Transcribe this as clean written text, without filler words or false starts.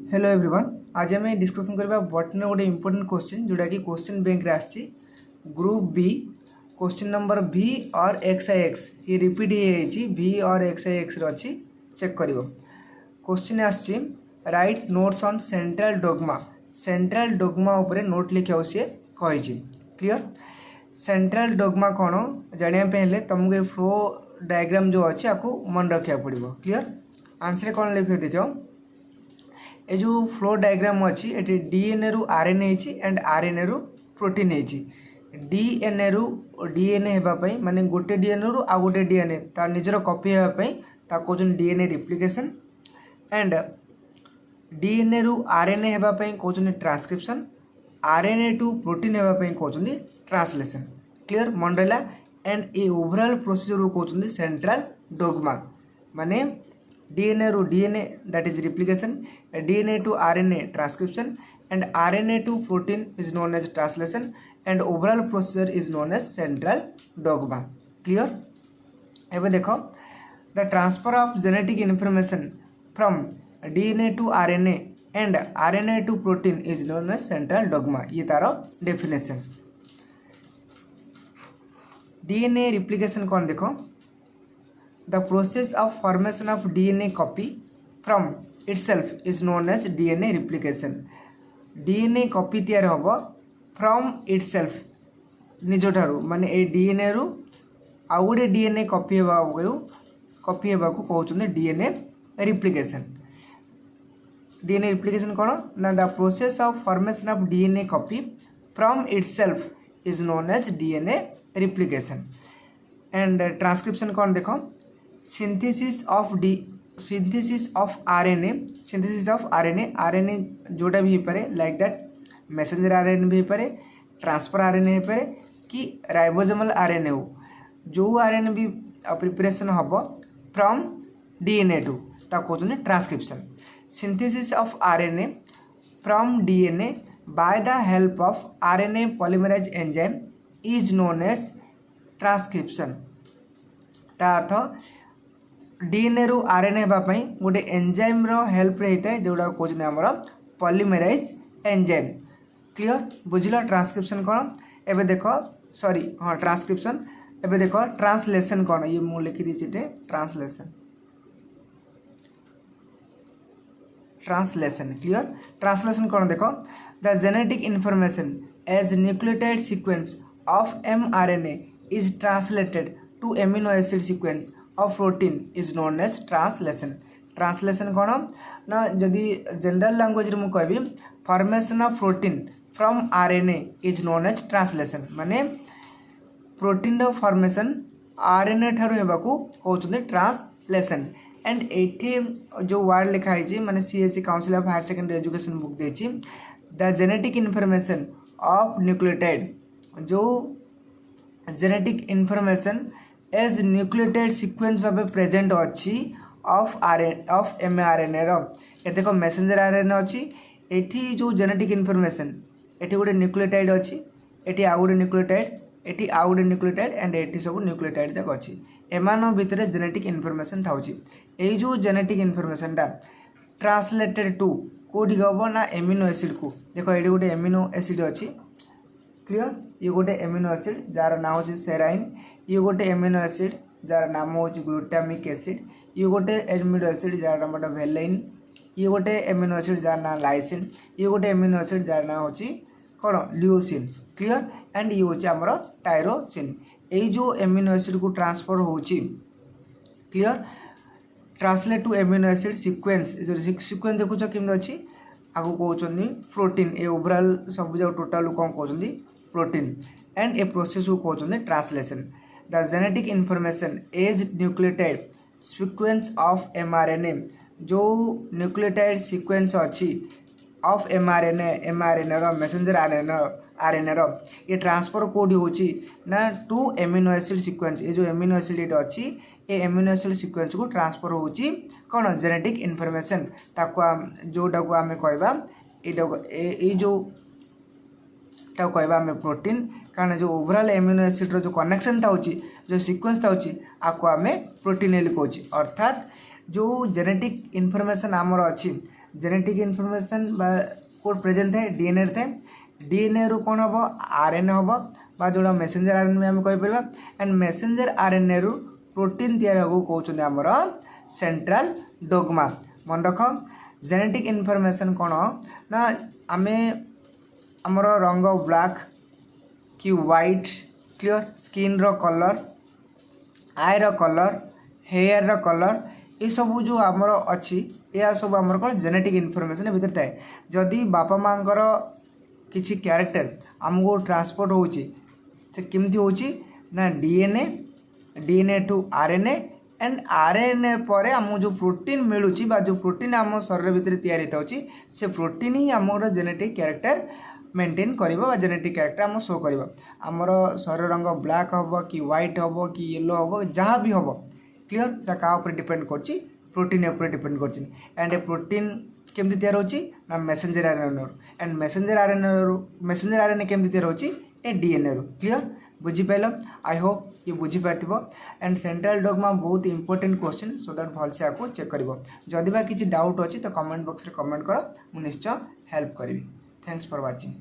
Hello everyone. आज आम discussion करबा बॉटनी गोटे इंपोर्टेंट क्वेश्चन जोटा कि क्वेश्चन बैंक रे आछि ग्रुप बी क्वेश्चन नंबर भी और एक्स आई एक्स ये रिपीट हो भी और एक्स आई एक्स अच्छी चेक कर क्वेश्चन आछि right notes on central dogma उपरे नोट लिखा सी कही क्लियर। सेंट्रल डोग्मा कौन जानापे हेले तुमको फ्लो डायग्राम जो अच्छी आपको मन रखा पड़ो क्लियर। आंसर कौन लिखे देख ये जो फ्लो डायग्राम अच्छी ये डीएनए रु आरएनए एंड आरएनए रु प्रोटीन डीएनए रु डीएनए होगापाई माने गोटे डीएनए रु आ गोटे डीएनए तार निजर कॉपी होगापाई कहते डीएनए रिप्लिकेशन एंड डीएनए रु आरएनए होगापाई कहते ट्रांसक्रिप्शन आरएनए टू प्रोटीन होगापाई कहते ट्रांसलेशन क्लियर मन रहा। एंड ये ओवरऑल प्रोसीजर को कहते सेंट्रल डोग्मा माने डीएनए रु DNA that is replication DNA to RNA transcription and RNA to protein is known as translation and overall procedure is known as central dogma clear. एबे देखो the transfer of genetic information from DNA to RNA and RNA to protein is known as central dogma ये तार definition. DNA replication कौन देखो the process of formation of DNA copy from itself is known as DNA replication DNA copy तैयार होबो from itself निजो ठारू माने ए DNA रु आउ गोटे DNA कॉपी हेबा को कहउछन DNA replication कोन ना the process of formation of DNA copy from itself is known as DNA replication and transcription कोन देखो सिंथेसिस ऑफ आरएनए आरएनए जोटा भी पारे लाइक दैट मैसेंजर आरएनए भी पारे ट्रांसफर आरएनए हो पारे कि राइबोसोमल आरएनए हो जो आरएनए भी प्रिपरेशन हम फ्रॉम डीएनए टू ता कहते transcription synthesis of RNA from DNA by the help of RNA polymerase enzyme is known as transcription ता अर्थ डीएनए रु आरएनए होगापाई गोटे एंजाइम रो हेल्प रे होता है जोड़ा कहते आमर पॉलीमराइज एंजाइम क्लियर बुझल। ट्रांसक्रिप्शन कौन एबे देखो सॉरी हाँ ट्रांसक्रिप्शन एबे देखो ट्रांसलेशन कौन ये मु लिखि दीची ट्रांसलेशन क्लियर। ट्रांसलेशन कौन देखो the genetic information as nucleotide sequence of mRNA is translated to amino acid sequence of protein is known as translation कौन ना जदि जनरल लैंग्वेज रे मु कहबी formation of protein from RNA is known as translation माने protein रो formation RNA ठारू हेबा को कहउछन ट्रांसलेशन एंड एठी जो वर्ड लिखा है माने CSC council of higher secondary education book देछि the genetic information of nucleotide जो genetic information as nucleotide sequence भाव प्रेजेंट अच्छी ऑफ mRNA रो ये देखो मैसेंजर आरएनए अच्छी एठी जो जेनेटिक इन्फॉर्मेशन एठी गोटे न्यूक्लियोटाइड अच्छी एठी आउ गोटे न्यूक्लियोटाइड एठी आउ गोटे न्यूक्लियोटाइड एंड एठी सब न्यूक्लियोटाइड जाक अच्छी एमान भितर जेनेटिक इन्फॉर्मेशन थाउची एई जो जेनेटिक इन्फॉर्मेशन टा ट्रांसलेटेड टू कोठी गबो ना एमिनो एसिड को देखो एठी गोटे एमिनो एसिड अच्छी क्लियर ये गोटे एमिनो एसिड जार नाम होची सेराइन ये गोटे एमिनो एसिड जार नाम होची ग्लूटामिक एसिड ये गोटे एमिनो एसिड जार नाम वेलाइन ये गोटे एमिनो एसिड जार नाम लाइसिन ये गोटे एमिनो एसिड जार नाम होची कोन ल्यूसिन क्लियर एंड ये होची हमर टायरोसिन एई जो एमिनो एसिड को ट्रांसफर होची clear translate to amino acid sequence जो सीक्वेंस देखुछ किम अछि आगु कहउछनी प्रोटीन ए ओवरऑल सब जो टोटल कोन कहउछनी प्रोटीन एंड ए प्रोसेस को कहउछनी translation the genetic information as nucleotide sequence of mRNA जो न्यूक्लियोटाइड सीक्वेंस अच्छी ऑफ mRNA रो मैसेंजर आरएनए रो ये ट्रांसफर कोडी होची ना टू एमिनो एसिड सीक्वेंस ये जो एमिनो एसिड एट अच्छी ये एमिनो एसिड सीक्वेंस को ट्रांसफर होची कौन जेनेटिक इन्फॉर्मेशन ताको जोटा को आमे कहबा ए जो टा कहबा आमे प्रोटीन कारण जो ओवरऑल एमिनो एसिड रो जो कनेक्शन थाउची जो सीक्वेंस थाउची आको आमे प्रोटीन कहूँ अर्थात जो जेनेटिक इन्फॉर्मेशन आमर अच्छी जेनेटिक इनफॉरमेशन कोड प्रेजेंट है डीएनए थे डीएनए रु कौन हम आरएनए हम बा जोड़ा मेसेंजर आरएनए आम कहीपर एंड मेसेंजर आरएनए रु प्रोटीन तैयारी को कहते आमर सेंट्रल डोगमा मन रख जेनेटिक इनफॉरमेशन कौन ना आम आमर रंग ब्लैक कि white clear skin row colour I row colour hair row colour ये सब जो आमर अच्छी यह सब आमर कौन जेनेटिक इनफॉरमेशन भितर थाए जदि बापा माँ किसी कैरेक्टर आमको ट्रांसपोर्ट होची केमती होची ना DNA to RNA and RNA पर आम जो प्रोटीन मिलूची बा जो प्रोटीन आम शरीर भितर तैयारी होची से प्रोटीन ही आमर जेनेटिक कैरेक्टर मेंटेन करवा जेनेटिक कैरेक्टर आम शो कर आमर शरीर रंग ब्लैक हम कि व्हाइट हम कि येलो हम जहाँ भी हम क्लियर से क्या डिपेंड कर प्रोटीन उपर डिपेंड कर एंड ए प्रोटीन केमती तैयार होची ना messenger RNA and messenger RNA केमती तैयार होची ए डीएनए क्लियर बुझीपाल आई होप ये बुझीपार एंड सेंट्रल डोगमा बहुत इंपोर्टेंट क्वेश्चन सो दैट भल से आपको चेक कर जदि बा किसी डाउट अच्छी तो कमेंट बॉक्स में कमेंट कर मुझे निश्चय हेल्प करी थैंक्स फॉर वाचिंग।